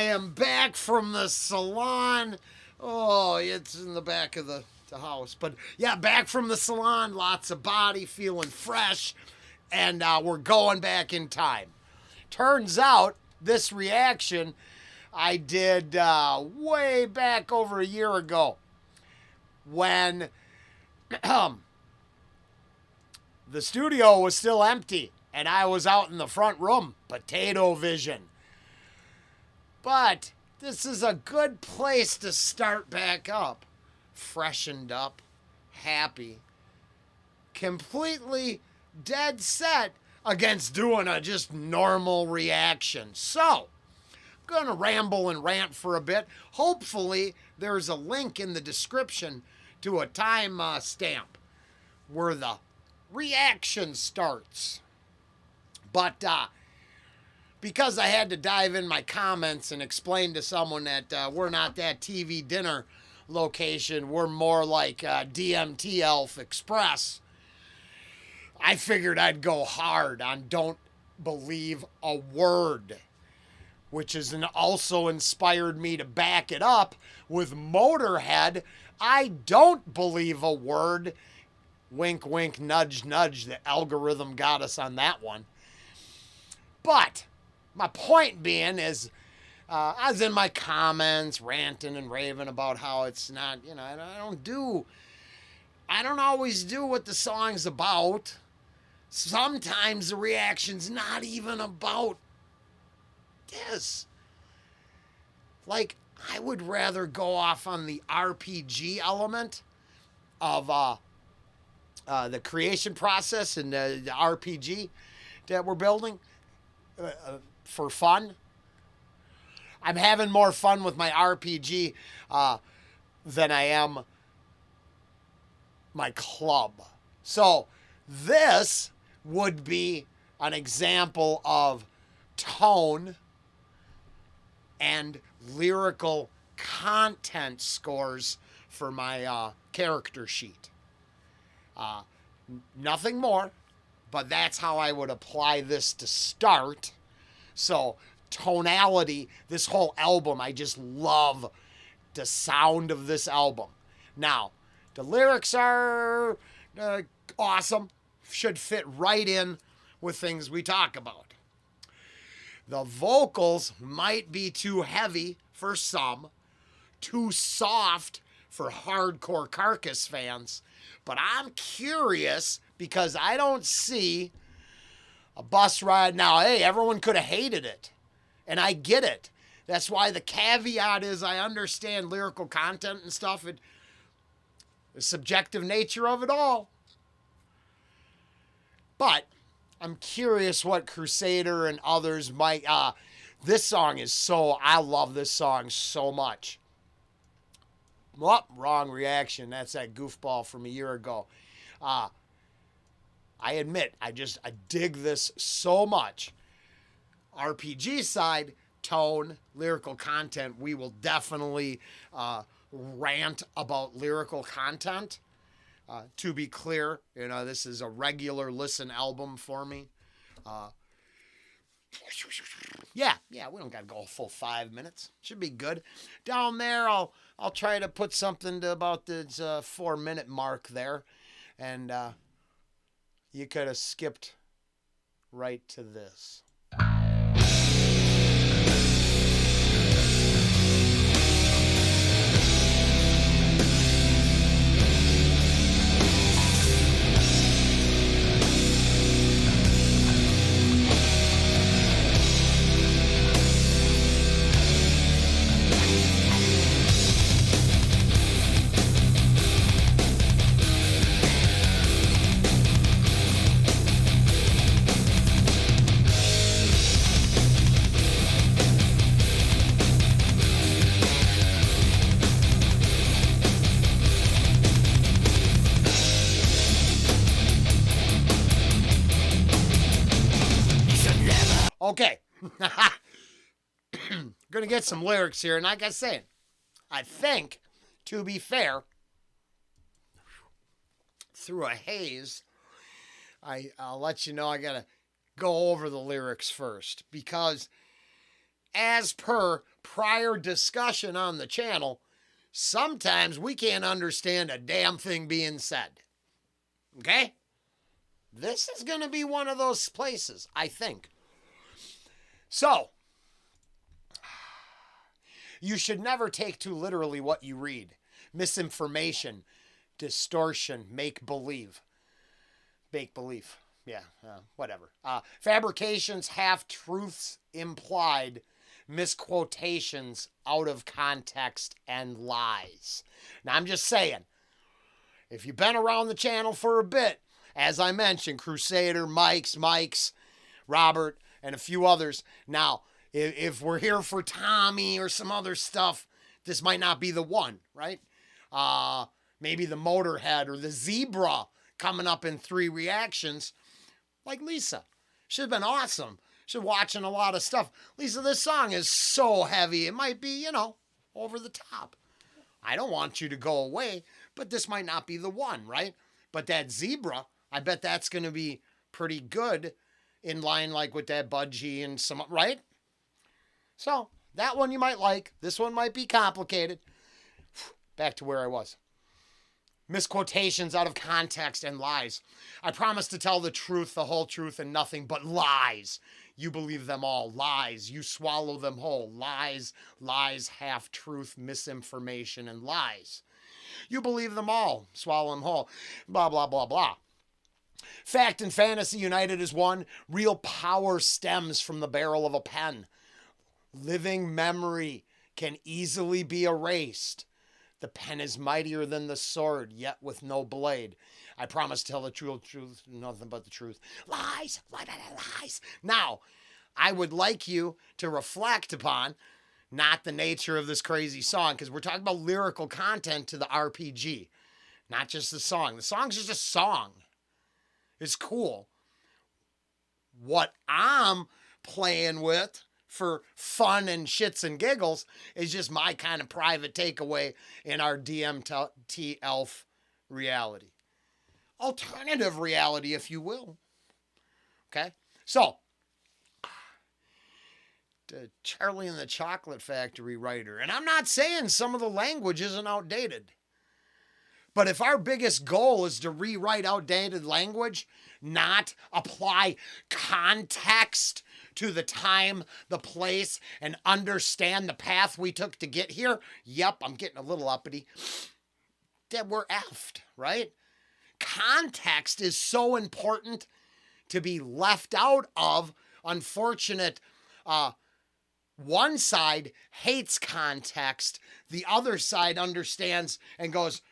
am back from the salon. Oh, it's in the back of the house. But yeah, back from the salon. Lots of body, feeling fresh. And we're going back in time. Turns out this reaction I did way back over a year ago when the studio was still empty and I was out in the front room, potato vision. But this is a good place to start back up, freshened up, happy, completely dead set against doing a just normal reaction. So, I'm going to ramble and rant for a bit. Hopefully, there's a link in the description to a time stamp where the reaction starts. But because I had to dive in my comments and explain to someone that we're not that TV dinner location, we're more like DMT Elf Express, I figured I'd go hard on don't believe a word, which has also inspired me to back it up with Motorhead. I don't believe a word. Wink, wink, nudge, nudge. The algorithm got us on that one. But my point being is, I was in my comments ranting and raving about how it's not, I don't always do what the song's about. Sometimes the reaction's not even about this. Like, I would rather go off on the RPG element of the creation process and the RPG that we're building for fun. I'm having more fun with my RPG than I am my club. So this would be an example of tone and lyrical content scores for my character sheet. Nothing more, but that's how I would apply this to start. So tonality, this whole album, I just love the sound of this album. Now, the lyrics are awesome, should fit right in with things we talk about. The vocals might be too heavy for some, too soft for hardcore Carcass fans, but I'm curious because I don't see a bus ride now. Hey, everyone could have hated it, and I get it. That's why the caveat is I understand lyrical content and stuff, the subjective nature of it all. But I'm curious what Crusader and others might. This song is I love this song so much. Well, wrong reaction. That's that goofball from a year ago. I admit, I dig this so much. RPG side, tone, lyrical content, we will definitely rant about lyrical content. To be clear, this is a regular listen album for me. Yeah, we don't gotta go a full 5 minutes. Should be good. Down there, I'll try to put something to about this 4-minute mark there, and you could have skipped right to this. Okay. Gonna get some lyrics here, and like I said, I think, to be fair, through a haze, I'll let you know I gotta go over the lyrics first, because as per prior discussion on the channel, sometimes we can't understand a damn thing being said. Okay? This is going to be one of those places, I think. So, you should never take too literally what you read. Misinformation, distortion, make believe. Make believe. Yeah, whatever. Fabrications, half truths, implied, misquotations, out of context, and lies. Now, I'm just saying, if you've been around the channel for a bit, as I mentioned, Crusader, Mike's, Robert, and a few others. Now, if we're here for Tommy or some other stuff, this might not be the one, right? Maybe the Motorhead or the Zebra coming up in 3 reactions, like Lisa. Should have been awesome. She's watching a lot of stuff. Lisa, this song is so heavy. It might be, over the top. I don't want you to go away, but this might not be the one, right? But that Zebra, I bet that's going to be pretty good in line like with that Budgie and some, right? So that one you might like. This one might be complicated. Back to where I was. Misquotations, out of context, and lies. I promise to tell the truth, the whole truth, and nothing but lies. You believe them all. Lies. You swallow them whole. Lies, half-truth, misinformation, and lies. You believe them all. Swallow them whole. Blah, blah, blah, blah. Fact and fantasy united as one. Real power stems from the barrel of a pen. Living memory can easily be erased. The pen is mightier than the sword, yet with no blade. I promise to tell the truth, nothing but the truth. Lies, lies. Now, I would like you to reflect upon not the nature of this crazy song, because we're talking about lyrical content to the RPG, not just the song. The song's just a song. It's cool. What I'm playing with for fun and shits and giggles is just my kind of private takeaway in our DMT elf reality. Alternative reality, if you will. Okay? So, the Charlie and the Chocolate Factory writer, and I'm not saying some of the language isn't outdated, but if our biggest goal is to rewrite outdated language, not apply context to the time, the place, and understand the path we took to get here, yep, I'm getting a little uppity, then we're effed, right? Context is so important to be left out of. Unfortunate, one side hates context, the other side understands and goes,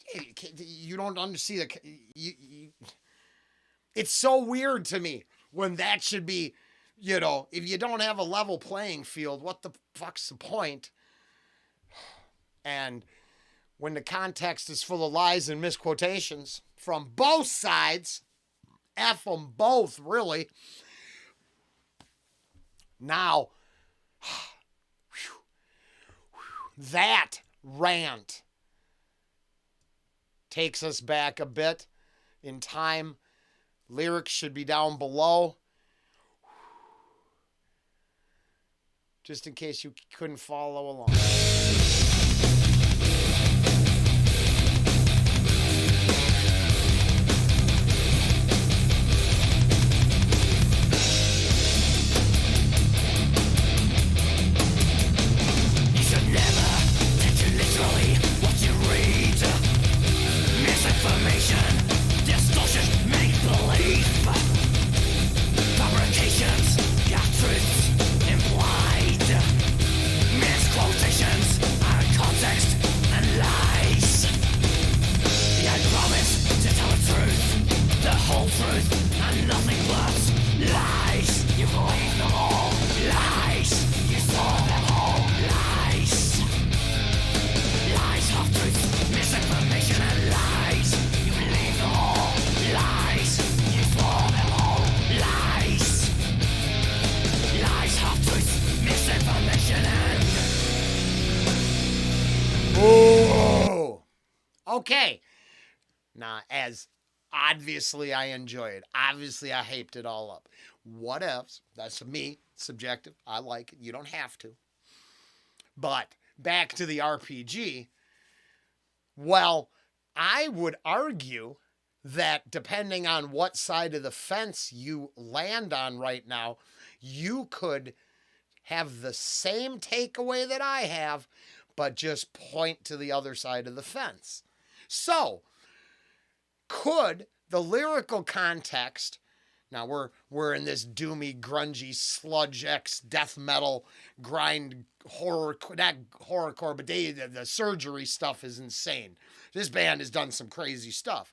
hey, you don't understand it's so weird to me when that should be, if you don't have a level playing field, what the fuck's the point? And when the context is full of lies and misquotations from both sides, F them both, really. Now, that rant takes us back a bit in time. Lyrics should be down below. Just in case you couldn't follow along. Misinformation, distortion, make believe. Fabrications, truths, implied. Misquotations, out of context, and lies. I promise to tell the truth, the whole truth, and nothing but lies. You believe them all, lies. You saw them all, lies. Lies, half-truths, misinformation, and lies. You believe them all, lies. You saw them all, lies. Lies, half-truths, misinformation, and... Oh, okay. Now, as obviously I enjoy it. Obviously I hyped it all up. What else? That's me, subjective. I like it. You don't have to. But back to the RPG. Well, I would argue that depending on what side of the fence you land on right now, you could have the same takeaway that I have, but just point to the other side of the fence. So, could the lyrical context, now we're in this doomy, grungy, sludge X death metal grind horror, not horrorcore, but the surgery stuff is insane. This band has done some crazy stuff.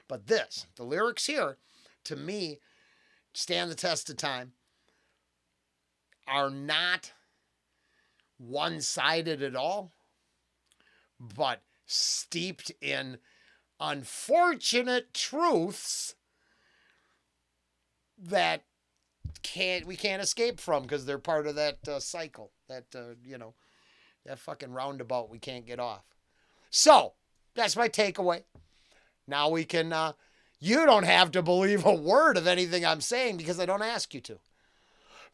But the lyrics here, to me, stand the test of time, are not one-sided at all, but steeped in unfortunate truths that we can't escape from because they're part of that cycle, that that fucking roundabout we can't get off. So that's my takeaway. Now we can. You don't have to believe a word of anything I'm saying because I don't ask you to.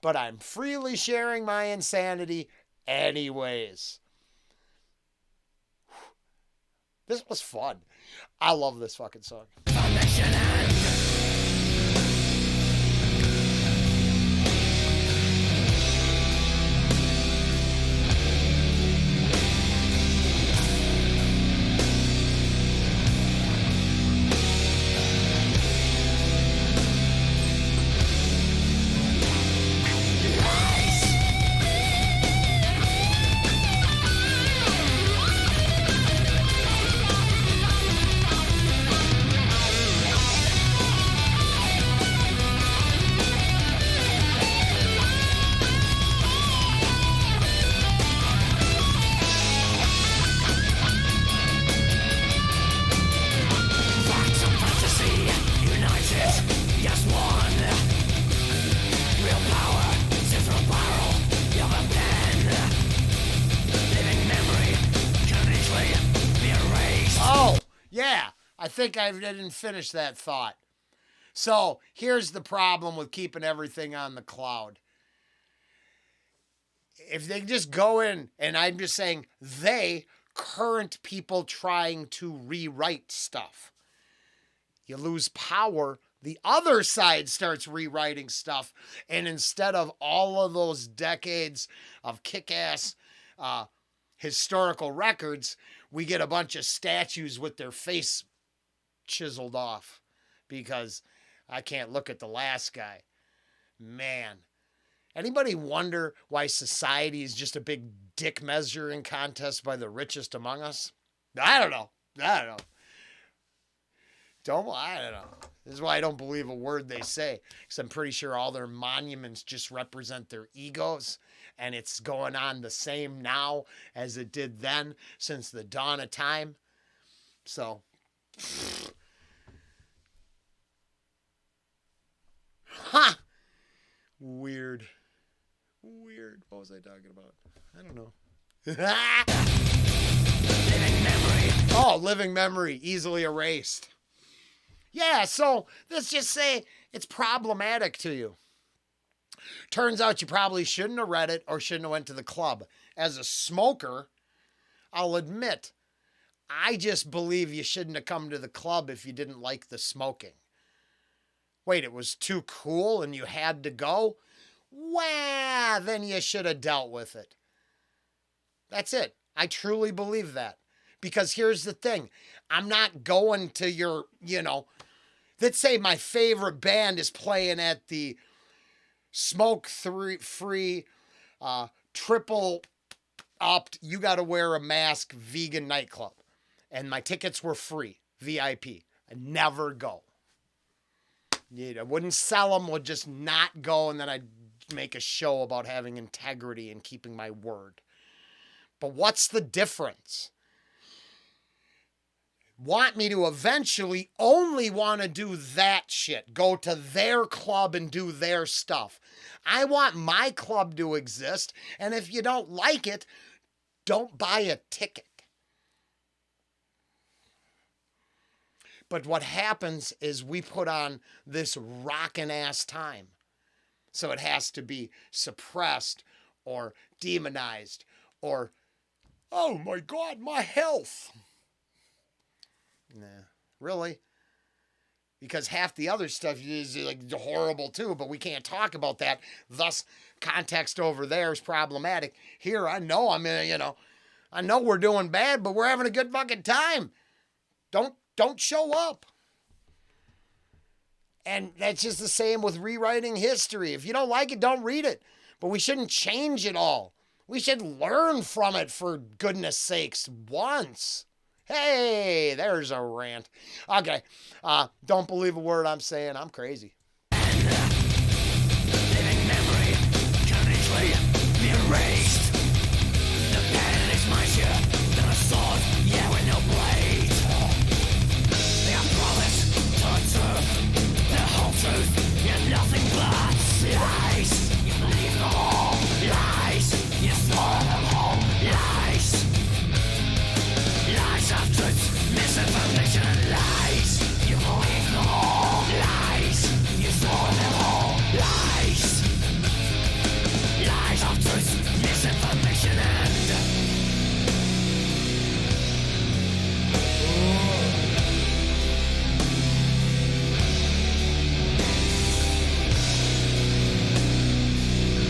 But I'm freely sharing my insanity anyways. This was fun. I love this fucking song. I think I didn't finish that thought. So here's the problem with keeping everything on the cloud. If they just go in, and I'm just saying current people trying to rewrite stuff, you lose power. The other side starts rewriting stuff. And instead of all of those decades of kick-ass historical records, we get a bunch of statues with their face chiseled off because I can't look at the last guy. Man. Anybody wonder why society is just a big dick measuring contest by the richest among us? I don't know. I don't know. This is why I don't believe a word they say, because I'm pretty sure all their monuments just represent their egos, and it's going on the same now as it did then since the dawn of time. So, Weird. What was I talking about? I don't know. Living memory. Oh, living memory. Easily erased. Yeah, so let's just say it's problematic to you. Turns out you probably shouldn't have read it or shouldn't have went to the club. As a smoker, I'll admit, I just believe you shouldn't have come to the club if you didn't like the smoking. Wait, it was too cool and you had to go? Well, then you should have dealt with it. That's it. I truly believe that. Because here's the thing. I'm not going to your, let's say my favorite band is playing at the smoke-free, triple opt, you got to wear a mask vegan nightclub. And my tickets were free, VIP. I never go. I wouldn't sell them, would just not go, and then I'd make a show about having integrity and keeping my word. But what's the difference? Want me to eventually only want to do that shit, go to their club and do their stuff. I want my club to exist, and if you don't like it, don't buy a ticket. But what happens is we put on this rockin' ass time. So it has to be suppressed or demonized Or, oh my God, my health. Nah, really? Because half the other stuff is like horrible too, but we can't talk about that. Thus, context over there is problematic. Here, I know I know we're doing bad, but we're having a good fucking time. Don't show up. And that's just the same with rewriting history. If you don't like it, don't read it. But we shouldn't change it all. We should learn from it, for goodness sakes, once. Hey, there's a rant. Okay, don't believe a word I'm saying. I'm crazy. Living memory can easily be erased. The pen is mightier than a sword, yeah, with no blade. They have promised to observe the whole truth, yet nothing but lies. You believe them all, lies. You swallow them all, lies. Lies of truth, misinformation and lies. You believe them all, lies. You swallow them all, lies. Lies of truth, misinformation and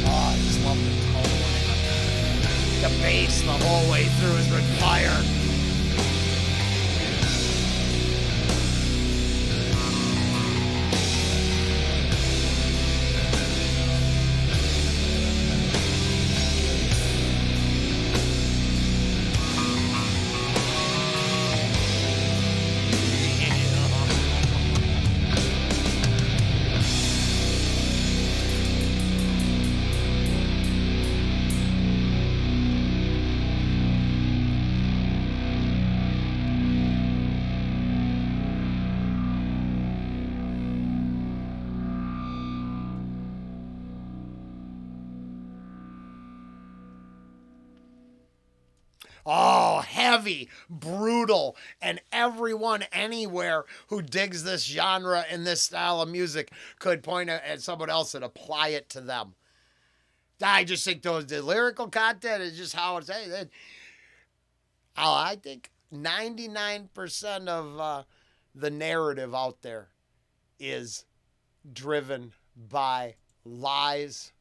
Oh, I just love the tone. The bass the whole way through is with fire. Oh, heavy, brutal, and everyone anywhere who digs this genre and this style of music could point at someone else and apply it to them. I just think the lyrical content is just how it's. I think 99% of the narrative out there is driven by lies,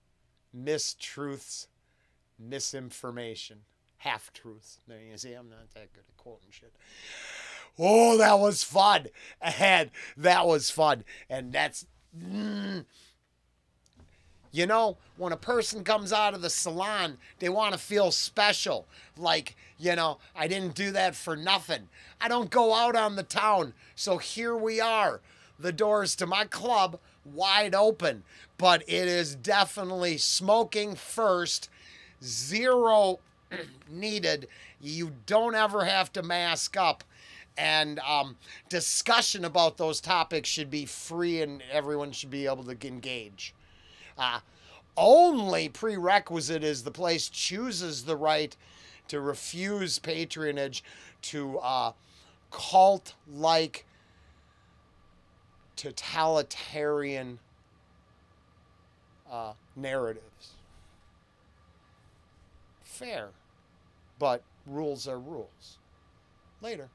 mistruths, misinformation. Half-truths. There you see, I'm not that good at quoting shit. Oh, that was fun. And that was fun. And that's... You know, when a person comes out of the salon, they want to feel special. Like, I didn't do that for nothing. I don't go out on the town. So here we are. The doors to my club wide open. But it is definitely smoking first. Zero needed. You don't ever have to mask up. And discussion about those topics should be free and everyone should be able to engage. Only prerequisite is the place chooses the right to refuse patronage to cult-like totalitarian narratives. Fair, but rules are rules. Later.